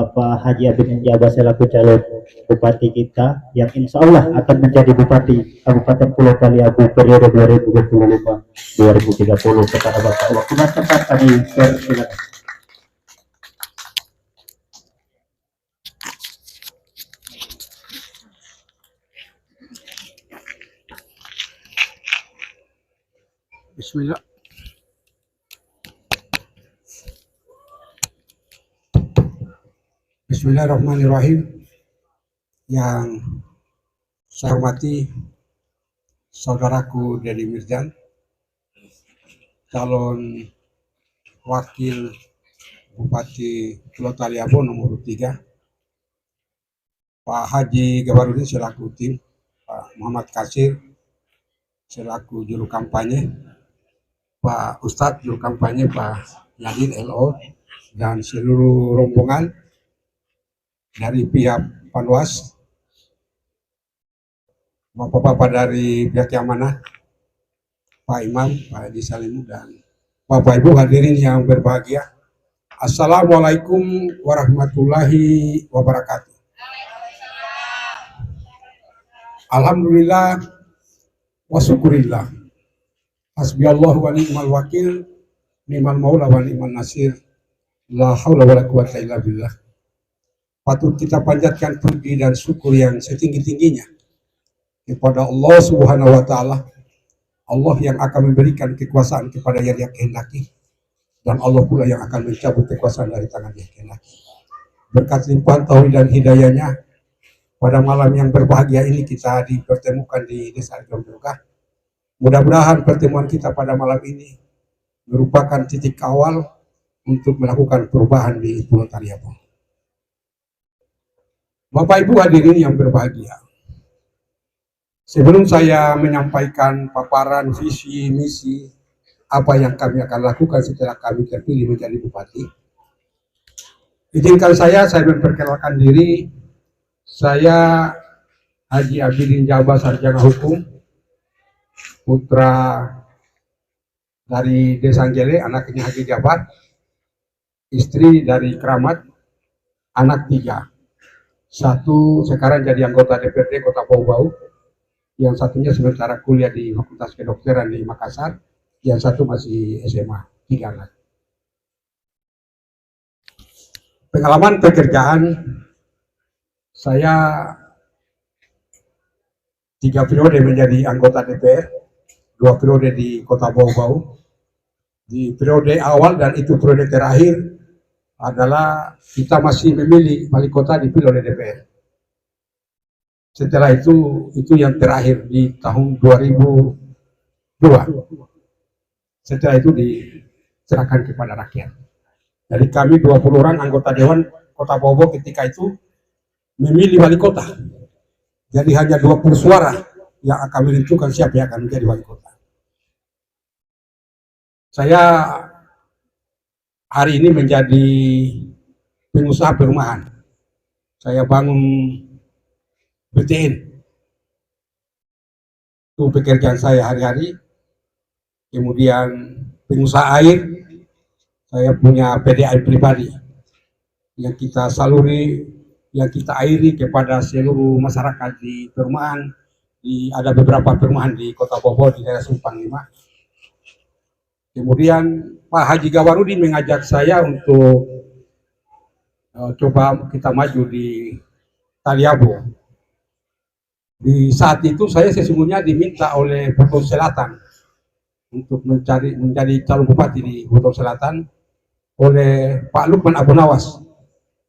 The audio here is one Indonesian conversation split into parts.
Bapak Haji Abidin Jabar selaku calon bupati kita yang insya Allah akan menjadi bupati Kabupaten Pulau Kaliabu periode 2025-2030 kepada Bapak. Waktu tepat kami silakan. Bismillah. Bismillahirrahmanirrahim. Yang saya hormati saudaraku Deddy Mirjan, calon wakil Bupati Pulau Taliabu nomor 3, Pak Haji Gabarudin selaku tim, Pak Muhammad Kasir selaku juru kampanye, Pak Ustadz juru kampanye Pak Yadin LO, dan seluruh rombongan dari pihak Panwas, Bapak-bapak dari pihak yang mana, Pak Imam, Pak Edi Salimu, dan Bapak Ibu hadirin yang berbahagia. Assalamualaikum warahmatullahi wabarakatuh. Alhamdulillah wa syukurillah. Hasbiyallahu wa ni'mal wakil, ni'mal maula wa ni'mal nasir, la haula wa la quwata illa billah. Patut kita panjatkan puji dan syukur yang setinggi-tingginya kepada Allah Subhanahu wa Ta'ala, Allah yang akan memberikan kekuasaan kepada yang Dia kehendaki, dan Allah pula yang akan mencabut kekuasaan dari tangan Dia kehendaki. Berkat limpahan tauhid dan hidayahnya, pada malam yang berbahagia ini kita dipertemukan di Desa Jomjoga. Mudah-mudahan pertemuan kita pada malam ini merupakan titik awal untuk melakukan perubahan di Pulau Taliabu. Bapak Ibu hadirin yang berbahagia, sebelum saya menyampaikan paparan visi misi apa yang kami akan lakukan setelah kami terpilih menjadi bupati, izinkan saya memperkenalkan diri. Saya Haji Abidin Jabar, sarjana hukum, putra dari Desa Anggele, anaknya Haji Jabar, istri dari Keramat, anak 3. Satu sekarang jadi anggota DPRD Kota Bau-Bau, yang satunya sementara kuliah di Fakultas Kedokteran di Makassar, yang satu masih SMA, 3 anak. Pengalaman pekerjaan saya 3 periode menjadi anggota DPR, 2 periode di Kota Bau-Bau. Di periode awal dan itu periode terakhir adalah kita masih memilih wali kota dipilih oleh DPR. Setelah itu yang terakhir di tahun 2002. Setelah itu diserahkan kepada rakyat. Jadi kami 20 orang anggota Dewan Kota Bau-Bau ketika itu memilih wali kota. Jadi hanya 20 suara yang akan menentukan siapa yang akan menjadi wali kota. Saya hari ini menjadi pengusaha perumahan. Saya bangun BTN. Itu pekerjaan saya hari-hari. Kemudian pengusaha air, saya punya PDAM pribadi yang kita saluri, yang kita airi kepada seluruh masyarakat di perumahan. Ada beberapa perumahan di Kota Bau-Bau di daerah Simpang 5. Kemudian Pak Haji Gabarudin mengajak saya untuk coba kita maju di Taliabu. Di saat itu saya sesungguhnya diminta oleh Buton Selatan untuk menjadi calon bupati di Buton Selatan oleh Pak Lukman Abu Nawas,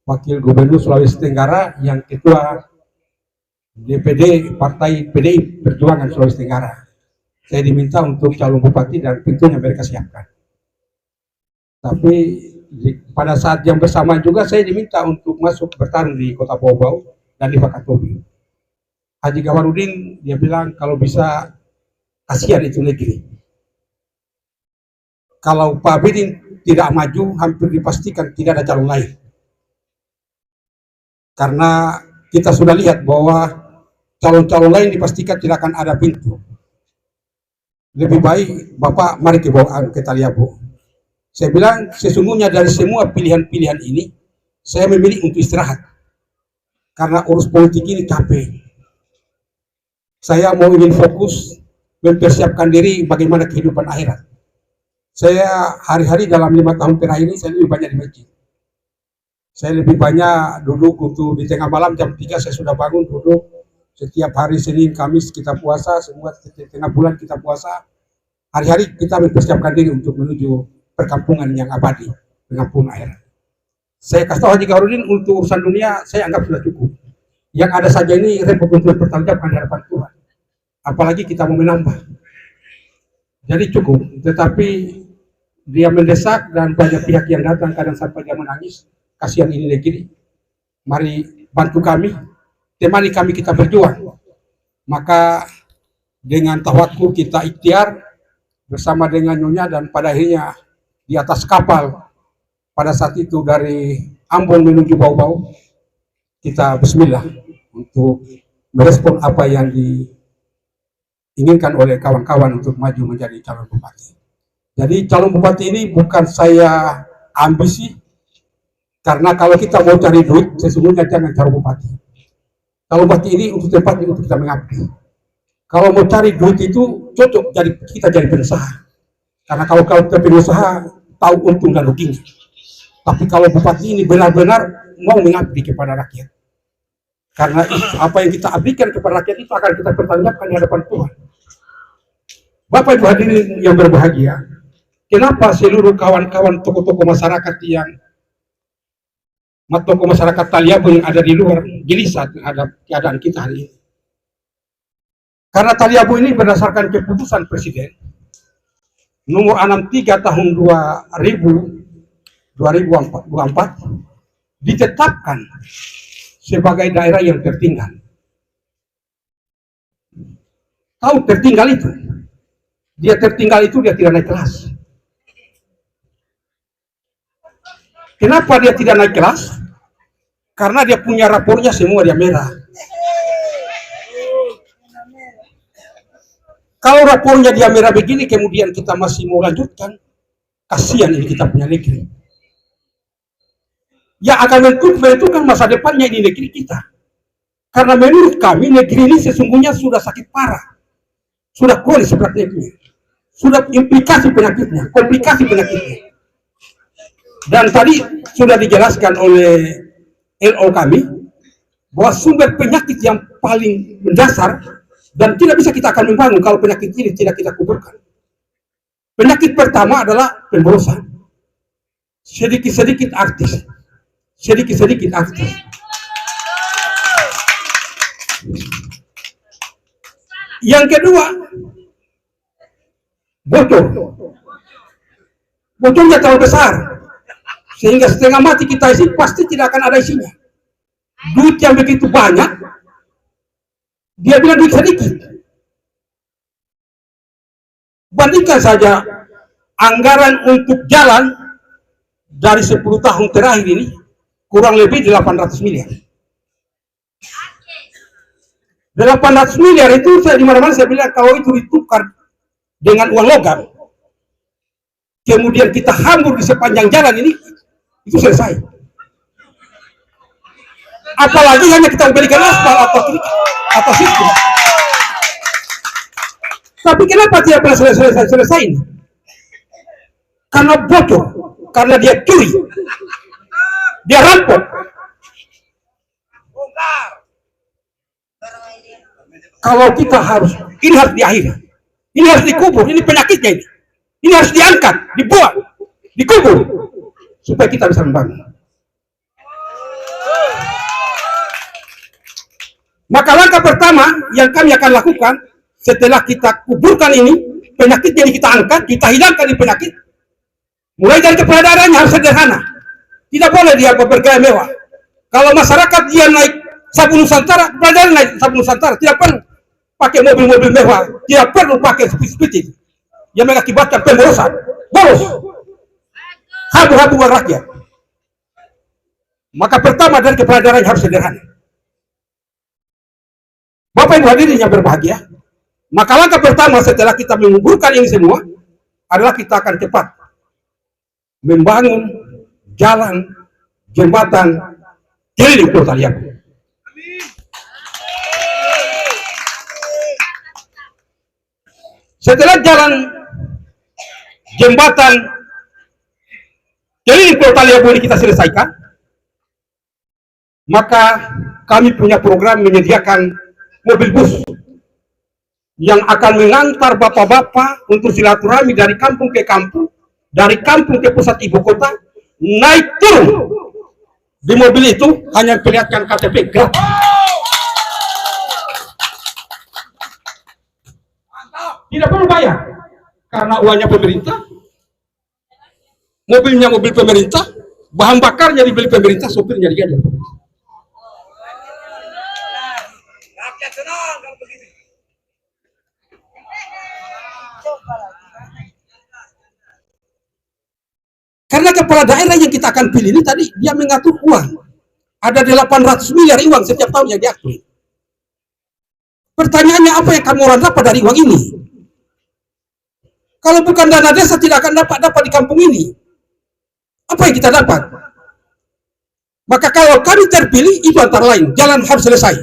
Wakil Gubernur Sulawesi Tenggara yang ketua DPD Partai PDI Perjuangan Sulawesi Tenggara. Saya diminta untuk calon bupati dan tentunya mereka siapkan. Tapi pada saat yang bersamaan juga saya diminta untuk masuk bertarung di Kota Bau-Bau dan di Wakatobi. Haji Gabarudin dia bilang kalau bisa kasihan itu negeri. Kalau Pak Abidin tidak maju hampir dipastikan tidak ada calon lain. Karena kita sudah lihat bahwa calon-calon lain dipastikan tidak akan ada pintu. Lebih baik Bapak mari ke Taliabu. Saya bilang sesungguhnya dari semua pilihan-pilihan ini saya memilih untuk istirahat karena urus politik ini capek. Saya mau ingin fokus mempersiapkan diri bagaimana kehidupan akhirat. Saya hari-hari dalam 5 tahun terakhir ini saya lebih banyak di masjid. Saya lebih banyak duduk untuk di tengah malam jam 3 saya sudah bangun duduk. Setiap hari Senin, Kamis kita puasa, semua tengah bulan kita puasa. Hari-hari kita mempersiapkan diri untuk menuju perkampungan yang abadi, pengampunan akhirat. Saya kasih tahu Haji Kaharudin, untuk urusan dunia saya anggap sudah cukup. Yang ada saja ini repot untuk bertanggung di hadapan Tuhan. Apalagi kita mau menambah. Jadi cukup. Tetapi dia mendesak dan banyak pihak yang datang kadang sampai dia menangis. Kasihan ini negeri. Mari bantu kami, temani kami kita berjuang. Maka dengan tawakul kita ikhtiar bersama dengan Nyonya dan pada akhirnya di atas kapal pada saat itu dari Ambon menuju Bau-Bau kita bismillah untuk merespon apa yang diinginkan oleh kawan-kawan untuk maju menjadi calon bupati. Jadi calon bupati ini bukan saya ambisi, karena kalau kita mau cari duit sesungguhnya jangan calon bupati. Calon bupati ini untuk tempat untuk kita mengabdi. Kalau mau cari duit itu cocok kita jadi pengusaha, karena kalau kita pengusaha tahu untung dan ruginya. Tapi kalau bupati ini benar-benar mau mengabdi kepada rakyat, karena apa yang kita abdikan kepada rakyat itu akan kita pertanggungjawabkan di hadapan Tuhan. Bapak Ibu hadirin yang berbahagia, kenapa seluruh kawan-kawan tokoh-tokoh masyarakat tokoh masyarakat Taliabu yang ada di luar gelisah terhadap keadaan kita hari ini? Karena Taliabu ini berdasarkan keputusan Presiden nomor 63 tahun 2024 ditetapkan sebagai daerah yang tertinggal. Tahu tertinggal itu? Dia tertinggal itu dia tidak naik kelas. Kenapa dia tidak naik kelas? Karena dia punya rapornya semua dia merah. Kalau rapornya dia merah begini, kemudian kita masih mau lanjutkan, kasihan ini kita punya negeri. Yang akan menentukan masa depannya ini negeri kita. Karena menurut kami negeri ini sesungguhnya sudah sakit parah, sudah kronis penyakitnya, sudah implikasi penyakitnya, komplikasi penyakitnya. Dan tadi sudah dijelaskan oleh LO kami bahwa sumber penyakit yang paling mendasar dan tidak bisa kita akan membangun kalau penyakit ini tidak kita kuburkan. Penyakit pertama adalah pemborosan. Sedikit-sedikit artis. Sedikit-sedikit artis. Yang kedua, bocor. Bocornya terlalu besar. Sehingga setengah mati kita isi, pasti tidak akan ada isinya. Duit yang begitu banyak, dia bilang duit sedikit. Bandingkan saja anggaran untuk jalan dari 10 tahun terakhir ini kurang lebih 800 miliar. 800 miliar itu saya di mana-mana saya bilang kalau itu ditukar dengan uang logam, kemudian kita hambur di sepanjang jalan ini, itu selesai. Apalagi hanya kita berikan aspal atau sistem. Tapi kenapa tidak pernah selesai ini? Karena bocor, karena dia curi, dia rampok. Kalau kita ini harus diakhiri, ini harus dikubur, ini penyakitnya ini harus diangkat, dibuang, dikubur, supaya kita bisa membangun. Maka langkah pertama yang kami akan lakukan setelah kita kuburkan ini, penyakit jadi kita angkat, kita hilangkan di penyakit. Mulai dari kepala daerahnya harus sederhana. Tidak boleh dia bergaya mewah. Kalau masyarakat dia naik Sabu Nusantara, kepala daerah naik Sabu Nusantara, tidak perlu pakai mobil-mobil mewah, tidak perlu pakai speed-speed yang mengakibatkan pemborosan. Boros. Habu-habu uang rakyat. Maka pertama dari kepala daerah harus sederhana. Bapak Ibu hadirin yang berbahagia, maka langkah pertama setelah kita menguburkan ini semua adalah kita akan cepat membangun jalan jembatan keliling Kota Liabu. Setelah jalan jembatan keliling Kota Liabu ini kita selesaikan, maka kami punya program menyediakan mobil bus yang akan mengantar bapak-bapak untuk silaturahmi dari kampung ke kampung, dari kampung ke pusat ibu kota, naik turun. Di mobil itu hanya perlihatkan KTP gratis. Tidak perlu bayar, karena uangnya pemerintah, mobilnya mobil pemerintah, bahan bakarnya dibeli pemerintah, sopirnya digaji. Karena kepala daerah yang kita akan pilih ini tadi, dia mengatur uang. Ada 800 miliar uang setiap tahun yang diatur. Pertanyaannya, apa yang kamu orang dapat dari uang ini? Kalau bukan dana desa, tidak akan dapat di kampung ini. Apa yang kita dapat? Maka kalau kami terpilih, itu antara lain, jalan harus selesai.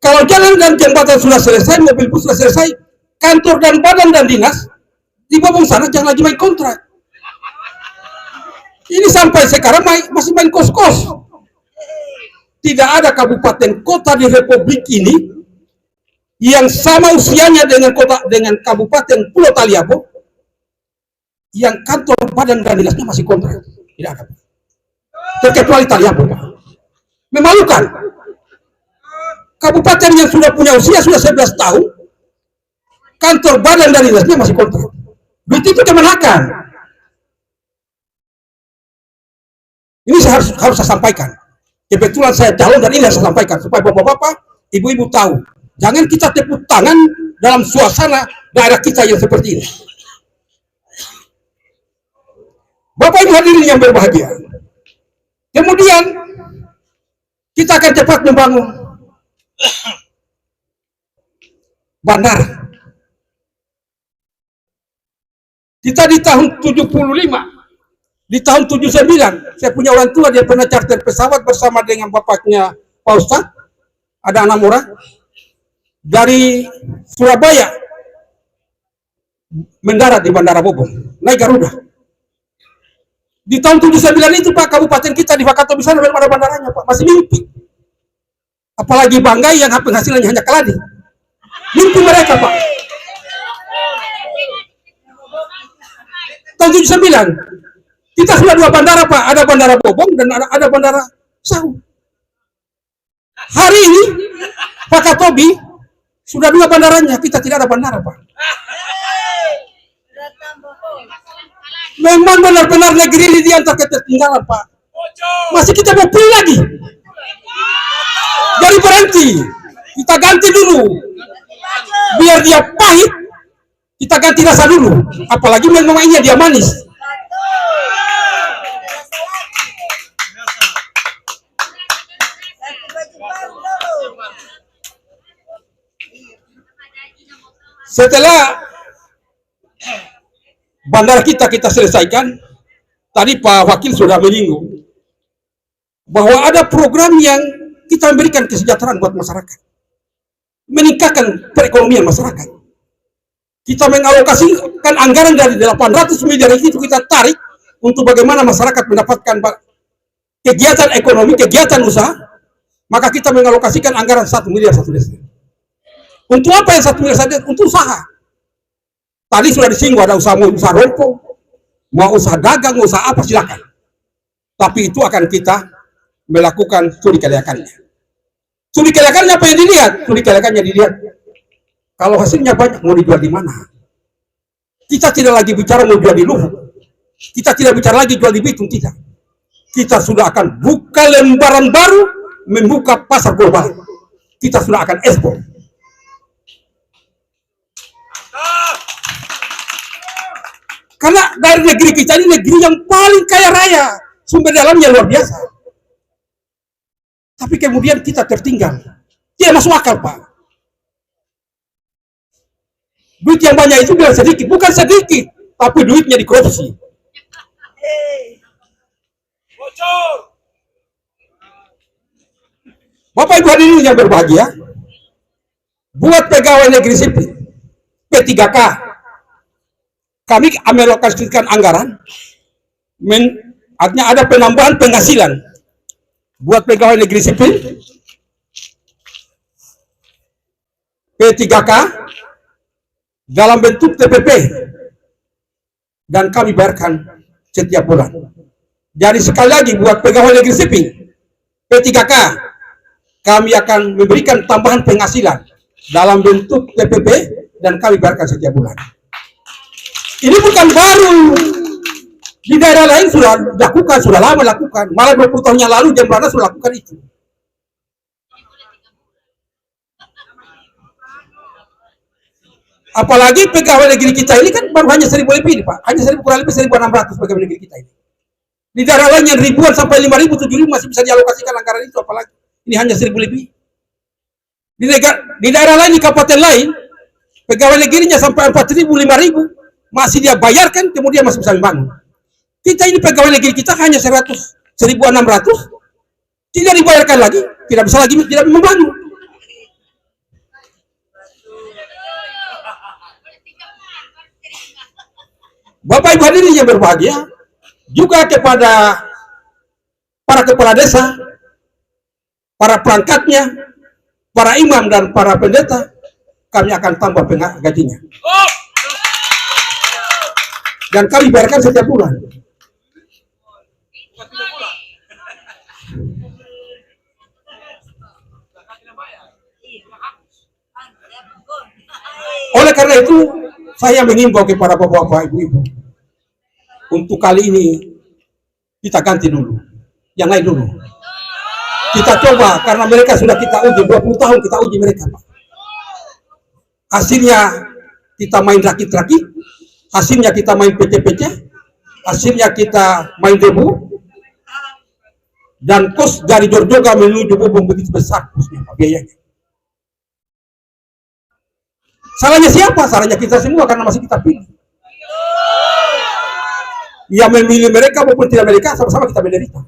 Kalau jalan dan jembatan sudah selesai, mobil bus sudah selesai, kantor dan badan dan dinas, di Bobong sana jangan lagi main kontrak. Ini sampai sekarang masih main kos-kos. Tidak ada kabupaten kota di Republik ini yang sama usianya dengan kabupaten Pulau Taliabu yang kantor badan dan dinasnya masih kontrak. Tidak ada. Terkecuali Taliabu. Memalukan. Kabupaten yang sudah punya usia sudah 11 tahun, kantor badan dan dinasnya masih kontrak. Duit itu kemenakan. Ini harus saya sampaikan. Kebetulan saya calon dan ini harus saya sampaikan supaya bapak-bapak, ibu-ibu tahu. Jangan kita tepuk tangan dalam suasana daerah kita yang seperti ini. Bapak ibu hadirin yang berbahagia. Kemudian kita akan cepat membangun bandara. Kita di tahun 75. Di tahun 79, saya punya orang tua, dia pernah charter pesawat bersama dengan bapaknya Pak Ustadz, ada 6 orang, dari Surabaya, mendarat di Bandara Bobong, naik Garuda. Di tahun 79 itu Pak, kabupaten kita di Wakatobi sana belum ada bandaranya Pak, masih mimpi. Apalagi Banggai yang penghasilannya hanya keladi. Mimpi mereka Pak. Tahun 79, kita sudah 2 bandara Pak, ada Bandara Bobong dan ada Bandara Sau. Hari ini Pak Katobi sudah 2 bandaranya, kita tidak ada bandara Pak. Memang benar-benar negeri ini diantar ketertinggalan Pak. Masih kita mau pilih lagi. Jadi berhenti, kita ganti dulu. Biar dia pahit, kita ganti rasa dulu. Apalagi memangnya dia manis. Setelah bandara kita selesaikan, tadi Pak Wakil sudah menyinggung bahwa ada program yang kita memberikan kesejahteraan buat masyarakat, meningkatkan perekonomian masyarakat. Kita mengalokasikan anggaran dari 800 miliar itu kita tarik untuk bagaimana masyarakat mendapatkan kegiatan ekonomi, kegiatan usaha, maka kita mengalokasikan anggaran 1 miliar 1 desa. Untuk apa yang 1 miliar saja? Untuk usaha. Tadi sudah disinggung, ada usaha, mau usaha rokok, mau usaha dagang, mau usaha apa, silakan. Tapi itu akan kita melakukan studi kelayakannya. Studi kelayakannya apa yang dilihat? Studi kelayakannya dilihat. Kalau hasilnya banyak, mau dijual di mana? Kita tidak lagi bicara mau jual di Luhut. Kita tidak bicara lagi jual di Bitung, tidak. Kita sudah akan buka lembaran baru, membuka pasar global. Kita sudah akan ekspor. Karena dari negeri kita ini negeri yang paling kaya raya, sumber dalamnya luar biasa. Tapi kemudian kita tertinggal. Tidak masuk akal Pak. Duit yang banyak itu bilang sedikit, bukan sedikit, tapi duitnya dikorupsi. Bapak Ibu hadirin yang berbahagia, buat pegawai negeri sipil P3K, kami mengalokasikan anggaran, artinya ada penambahan penghasilan buat pegawai negeri sipil P3K dalam bentuk TPP, dan kami bayarkan setiap bulan. Jadi sekali lagi buat pegawai negeri sipil P3K, kami akan memberikan tambahan penghasilan dalam bentuk TPP dan kami bayarkan setiap bulan. Ini bukan baru, di daerah lain sudah lakukan, sudah lama lakukan, malah 20 tahun yang lalu Jembrana sudah lakukan itu. Apalagi pegawai negeri kita ini kan baru hanya 1.000 lebih, Pak. Hanya 1.000, kurang lebih 1.600 pegawai negeri kita ini. Di daerah lain yang ribuan sampai 5.000, 7.000 masih bisa dialokasikan anggaran itu, apalagi ini hanya 1.000 lebih. Di daerah lain, di kabupaten lain, pegawai negerinya sampai 4.000, 5.000 masih dia bayarkan, kemudian masih bisa membangun. Kita ini pegawai negeri kita hanya 100, 1.600, tidak dibayarkan lagi, tidak bisa lagi tidak membangun. Bapak Ibu hadirin yang berbahagia, juga kepada para kepala desa, para perangkatnya, para imam dan para pendeta, kami akan tambah gajinya. Dan kami bayarkan setiap bulan. Oleh karena itu, saya mengimbau kepada bapak-bapak, ibu-ibu, untuk kali ini kita ganti dulu, yang lain dulu. Kita coba, karena mereka sudah kita uji, 20 tahun kita uji mereka, Pak. Hasilnya kita main rakit-rakit, hasilnya kita main pecah-pecah, hasilnya kita main debu, dan kos dari Jorjoga menuju Bubung begitu besar kosnya, Pak, biayanya. Salahnya siapa? Salahnya kita semua karena masih kita pilih. Yang memilih mereka maupun tidak mereka, sama-sama kita menderita.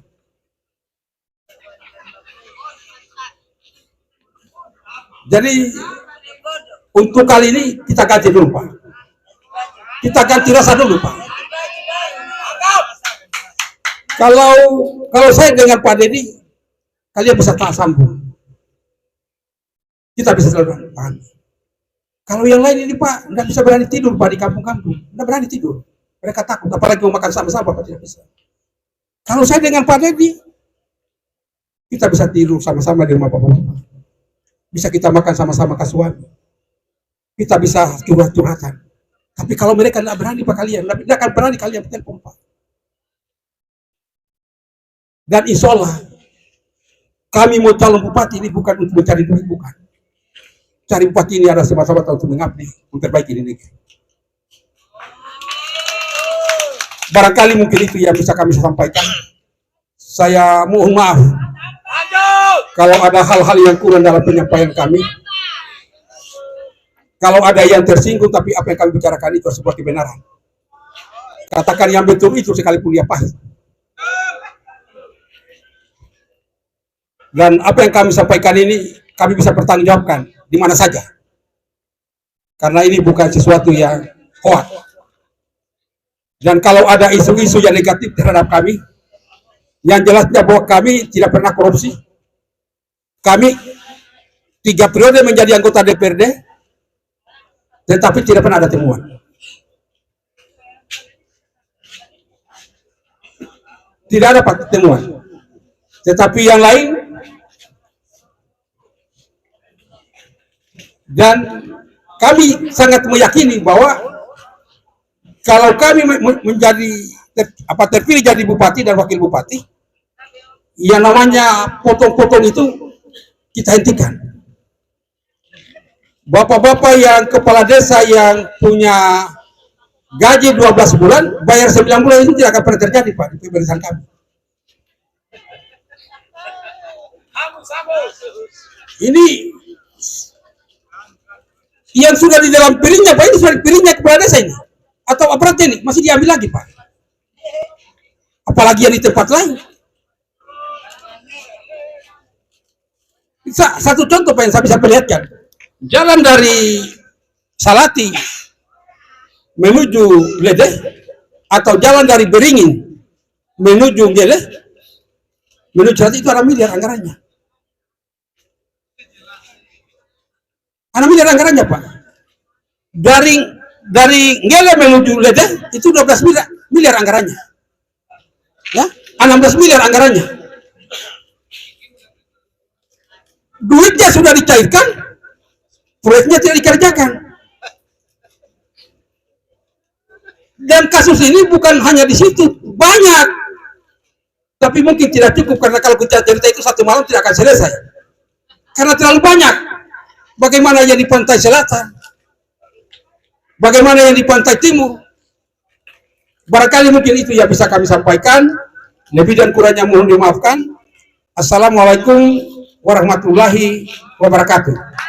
Jadi untuk kali ini kita ganti dulu, Pak. Kita ganti rasa dulu, Pak. Kalau saya dengan Pak Dedi, kalian bisa tak sambung. Kita bisa selalu pahami. Kalau yang lain ini, Pak, tidak bisa berani tidur, Pak, di kampung-kampung. Tidak berani tidur. Mereka takut, apalagi mau makan sama-sama, Pak, tidak bisa. Kalau saya dengan Pak Dedi, kita bisa tidur sama-sama di rumah Bapak-Bapak. Bisa kita makan sama-sama kasuan. Kita bisa curhat-curhatan. Tapi kalau mereka tidak berani, Pak, kalian, tidak akan berani kalian telepon, Pak. Dan insya Allah, kami mau calon bupati ini bukan untuk mencari duit, bukan. Cari bupati ini ada semata-mata untuk mengabdi, memperbaiki ini negeri. Barangkali mungkin itu yang bisa kami sampaikan. Saya mohon maaf kalau ada hal-hal yang kurang dalam penyampaian kami. Kalau ada yang tersinggung, tapi apa yang kami bicarakan itu sebuah kebenaran. Katakan yang betul itu sekalipun dia pahit. Dan apa yang kami sampaikan ini, kami bisa pertanggungjawabkan di mana saja. Karena ini bukan sesuatu yang hoax. Dan kalau ada isu-isu yang negatif terhadap kami, yang jelasnya bahwa kami tidak pernah korupsi. Kami 3 periode menjadi anggota DPRD, tetapi tidak pernah ada temuan. Tidak ada temuan. Tetapi yang lain, dan kami sangat meyakini bahwa kalau kami terpilih jadi bupati dan wakil bupati, yang namanya potong-potong itu kita hentikan. Bapak-bapak yang kepala desa yang punya gaji 12 bulan, bayar 9 bulan itu tidak akan pernah terjadi, Pak, di pemerintahan kami. Ini yang sudah di dalam piringnya, Pak, ini sudah di piringnya kepala desa ini. Atau aparatnya ini, masih diambil lagi, Pak. Apalagi yang di tempat lain. Satu contoh yang saya bisa perlihatkan, jalan dari Salati menuju Gledeh atau jalan dari Beringin menuju Gele, menuju Salati itu 6 miliar anggarannya. 6 miliar anggarannya, Pak. Dari Gele menuju Gledeh itu 12 miliar anggarannya. Ya, 16 miliar anggarannya. Duitnya sudah dicairkan, proyeknya tidak dikerjakan. Dan kasus ini bukan hanya di situ, banyak. Tapi mungkin tidak cukup, karena kalau kita cerita itu 1 malam tidak akan selesai. Karena terlalu banyak. Bagaimana yang di pantai selatan? Bagaimana yang di pantai timur? Barangkali mungkin itu yang bisa kami sampaikan. Lebih dan kurangnya mohon dimaafkan. Assalamualaikum warahmatullahi wabarakatuh.